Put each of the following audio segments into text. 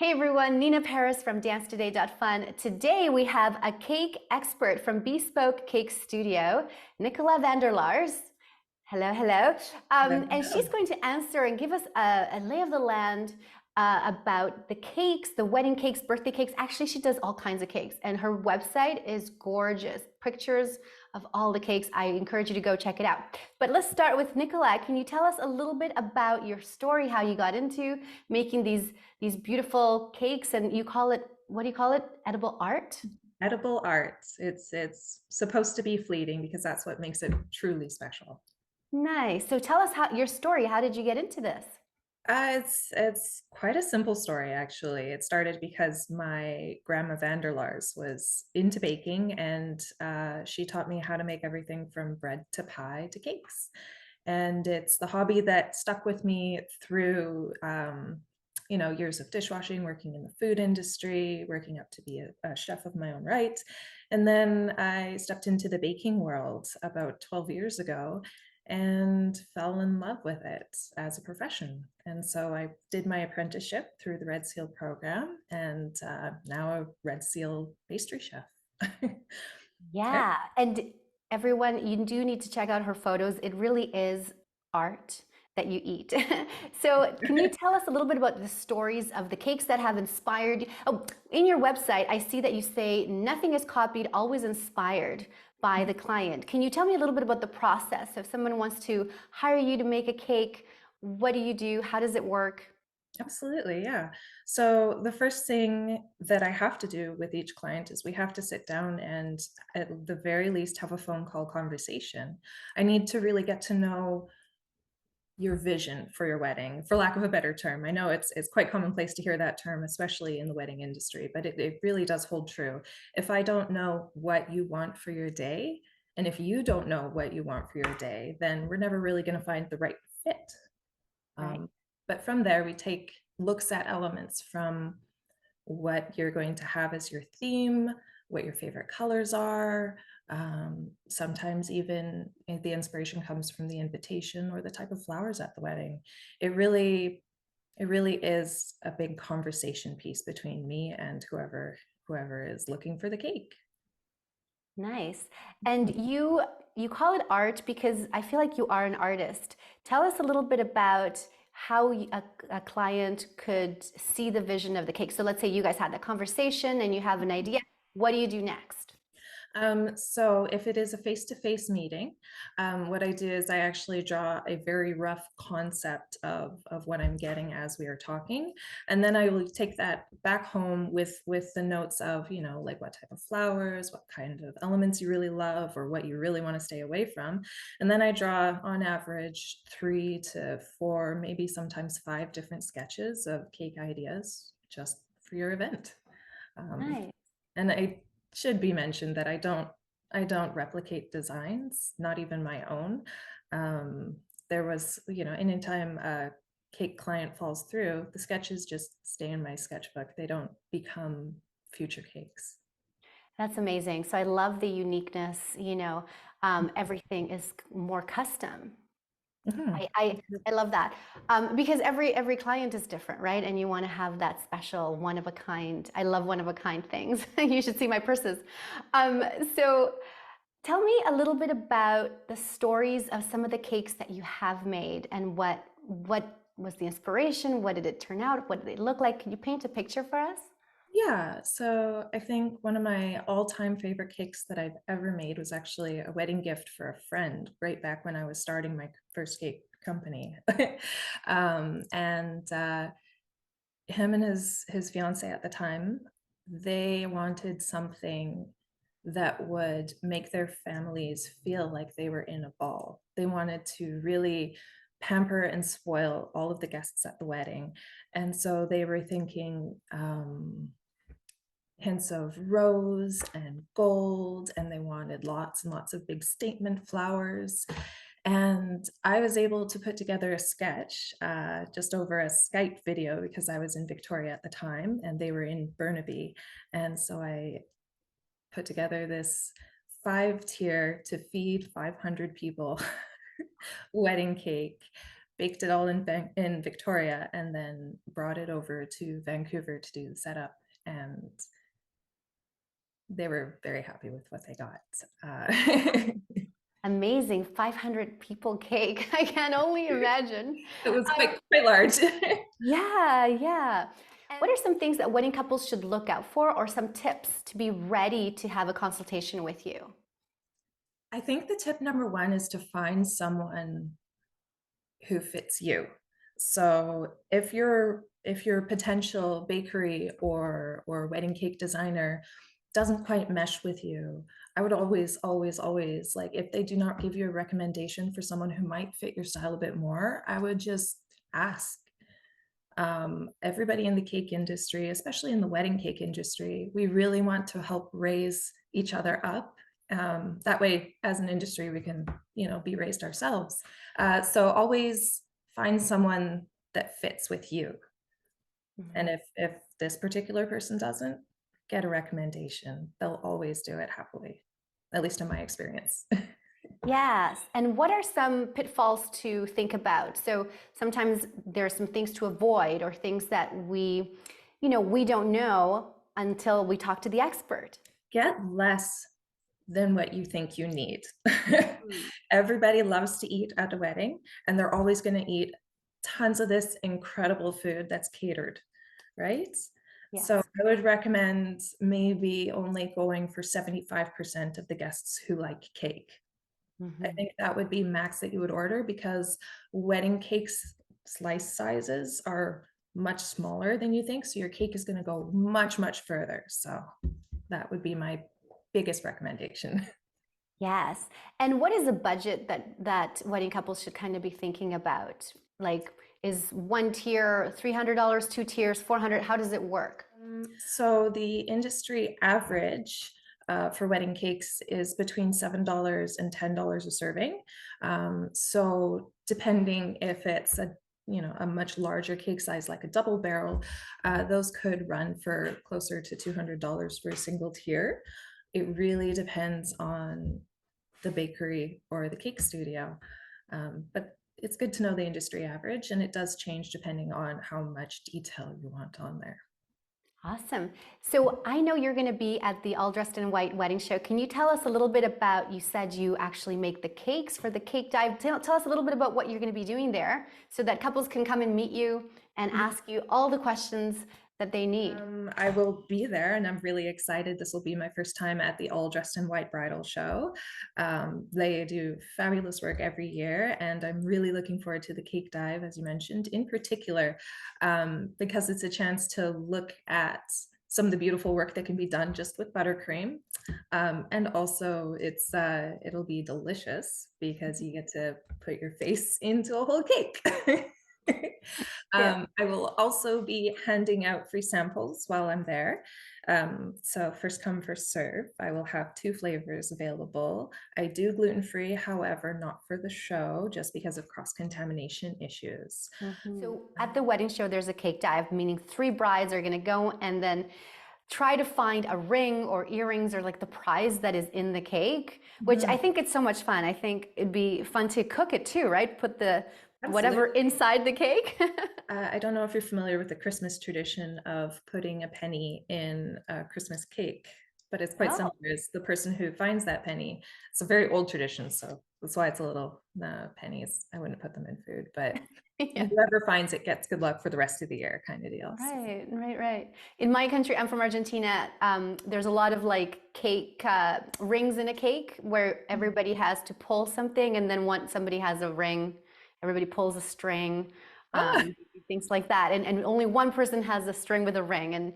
Hey everyone, Nina Perez from DanceToday.FUN. Today we have a cake expert from Bespoke Cake Studio, Nicola van der Lars. Hello, hello. And she's going to answer and give us a lay of the land about the cakes, the wedding cakes, birthday cakes. Actually, she does all kinds of cakes, and her website is gorgeous. Pictures of all the cakes. I encourage you to go check it out. But let's start with Nicola. Can you tell us a little bit about your story, how you got into making these beautiful cakes, and you call it, what do you call it? Edible art? Edible art. It's supposed to be fleeting because that's what makes it truly special. Nice. So tell us your story. How did you get into this? It's quite a simple story, actually. It started because my grandma Vanderlars was into baking, and she taught me how to make everything from bread to pie to cakes. And it's the hobby that stuck with me through years of dishwashing, working in the food industry, working up to be a chef of my own right. And then I stepped into the baking world about 12 years ago and fell in love with it as a profession. And so I did my apprenticeship through the Red Seal program, and now a Red Seal pastry chef. Yep. Yeah, and everyone, you do need to check out her photos. It really is art that you eat. So, can you tell us a little bit about the stories of the cakes that have inspired you? Oh, in your website, I see that you say nothing is copied, always inspired by the client. Can you tell me a little bit about the process? If someone wants to hire you to make a cake, what do you do? How does it work? Absolutely, yeah. So the first thing that I have to do with each client is we have to sit down and at the very least have a phone call conversation. I need to really get to know your vision for your wedding, for lack of a better term. I know it's quite commonplace to hear that term, especially in the wedding industry, but it really does hold true. If I don't know what you want for your day, and if you don't know what you want for your day, then we're never really going to find the right fit. Right. Um, but from there, we take looks at elements from what you're going to have as your theme, what your favorite colors are. Sometimes even the inspiration comes from the invitation or the type of flowers at the wedding. It really is a big conversation piece between me and whoever is looking for the cake. Nice. And you call it art because I feel like you are an artist. Tell us a little bit about how a client could see the vision of the cake. So let's say you guys had that conversation and you have an idea. What do you do next? So if it is a face-to-face meeting, what I do is I actually draw a very rough concept of what I'm getting as we are talking. And then I will take that back home with the notes of, like what type of flowers, what kind of elements you really love, or what you really want to stay away from. And then I draw on average 3 to 4, maybe sometimes 5 different sketches of cake ideas just for your event. Um, Nice. and I should be mentioned that I don't replicate designs, not even my own. There was, anytime a cake client falls through, the sketches just stay in my sketchbook. They don't become future cakes. That's amazing. So I love the uniqueness, everything is more custom. Mhm. I love that because every client is different, right? And you want to have that special one of a kind. I love one of a kind things. You should see my purses. So tell me a little bit about the stories of some of the cakes that you have made and what was the inspiration? What did it turn out? What did they look like? Can you paint a picture for us? Yeah, so I think one of my all-time favorite cakes that I've ever made was actually a wedding gift for a friend, right back when I was starting my first cake company. And him and his fiance at the time, they wanted something that would make their families feel like they were in a ball. They wanted to really pamper and spoil all of the guests at the wedding. And so they were thinking hints of rose and gold, and they wanted lots and lots of big statement flowers. And I was able to put together a sketch just over a Skype video because I was in Victoria at the time and they were in Burnaby. And so I put together this 5 tier to feed 500 people wedding cake baked it all in Victoria, and then brought it over to Vancouver to do the setup. And they were very happy with what they got. Amazing, 500 people cake. I can only imagine. It was quite large. Yeah, yeah. What are some things that wedding couples should look out for, or some tips to be ready to have a consultation with you? I think the tip number one is to find someone who fits you. So if your potential bakery or wedding cake designer doesn't quite mesh with you, I would always, like, if they do not give you a recommendation for someone who might fit your style a bit more, I would just ask. Everybody in the cake industry, especially in the wedding cake industry, we really want to help raise each other up. That way, as an industry, we can, be raised ourselves. So always find someone that fits with you. And if this particular person doesn't, get a recommendation. They'll always do it happily, at least in my experience. Yes. And what are some pitfalls to think about? So sometimes there are some things to avoid, or things that we don't know until we talk to the expert. Get less than what you think you need. Everybody loves to eat at a wedding, and they're always going to eat tons of this incredible food that's catered, right? Yes. So I would recommend maybe only going for 75% of the guests who like cake. I think that would be max that you would order, because wedding cakes slice sizes are much smaller than you think. So your cake is going to go much, much further. So that would be my biggest recommendation. Yes. And what is a budget that wedding couples should kind of be thinking about? Like, is one tier $300, two tiers $400? How does it work? So the industry average for wedding cakes is between $7 and $10 a serving. So depending if it's a much larger cake size, like a double barrel, those could run for closer to $200 for a single tier. It really depends on the bakery or the cake studio. But it's good to know the industry average, and it does change depending on how much detail you want on there. Awesome. So I know you're going to be at the All Dressed in White wedding show. Can you tell us a little bit about, you said you actually make the cakes for the cake dive. Tell us a little bit about what you're going to be doing there, so that couples can come and meet you and ask you all the questions that they need. I will be there, and I'm really excited. This will be my first time at the All Dressed in White bridal show. They do fabulous work every year, and I'm really looking forward to the cake dive, as you mentioned, in particular, because it's a chance to look at some of the beautiful work that can be done just with buttercream. And also it'll be delicious, because you get to put your face into a whole cake. Yeah. I will also be handing out free samples while I'm there. So first come, first serve. I will have 2 flavors available. I do gluten-free, however, not for the show, just because of cross-contamination issues. So at the wedding show, there's a cake dive, meaning 3 brides are going to go and then try to find a ring or earrings, or like the prize that is in the cake, which I think it's so much fun. I think it'd be fun to cook it too, right? Put the whatever inside the cake. I don't know if you're familiar with the Christmas tradition of putting a penny in a Christmas cake, but it's quite similar. It's the person who finds that penny. It's a very old tradition, so that's why it's a little pennies. I wouldn't put them in food, but whoever finds it gets good luck for the rest of the year, kind of deal. Right. In my country, I'm from Argentina. There's a lot of like cake rings in a cake, where everybody has to pull something, and then once somebody has a ring, everybody pulls a string. Things like that, and only one person has a string with a ring, and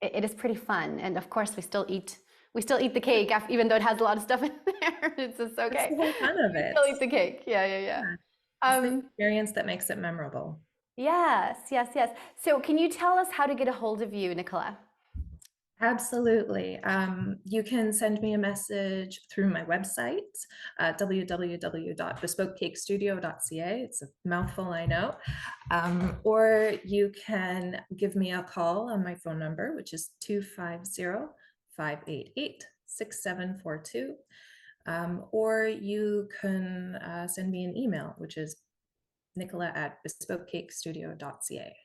it is pretty fun. And of course, we still eat the cake, even though it has a lot of stuff in there. It's just okay. That's the whole fun of it. We still eat the cake. Yeah. It's the experience that makes it memorable. Yes. So can you tell us how to get a hold of you, Nicola? Absolutely. You can send me a message through my website, www.bespokecakestudio.ca. It's a mouthful, I know. Or you can give me a call on my phone number, which is 250-588-6742. Or you can send me an email, which is Nicola@bespokecakestudio.ca.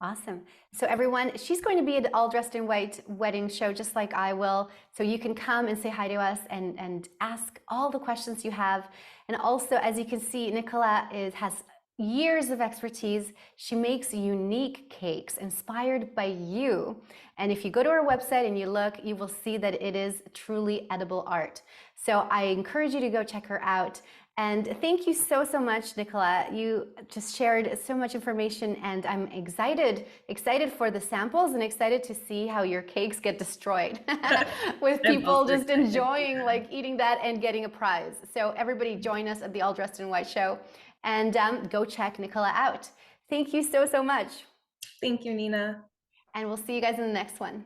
Awesome. So everyone, she's going to be at the All Dressed in White wedding show, just like I will. So you can come and say hi to us and ask all the questions you have. And also, as you can see, Nicola has years of expertise. She makes unique cakes inspired by you. And if you go to her website and you look, you will see that it is truly edible art. So I encourage you to go check her out. And thank you so, so much, Nicola. You just shared so much information, and I'm excited for the samples and excited to see how your cakes get destroyed with people just enjoying like eating that and getting a prize. So everybody join us at the All Dressed in White show and go check Nicola out. Thank you so, so much. Thank you, Nina. And we'll see you guys in the next one.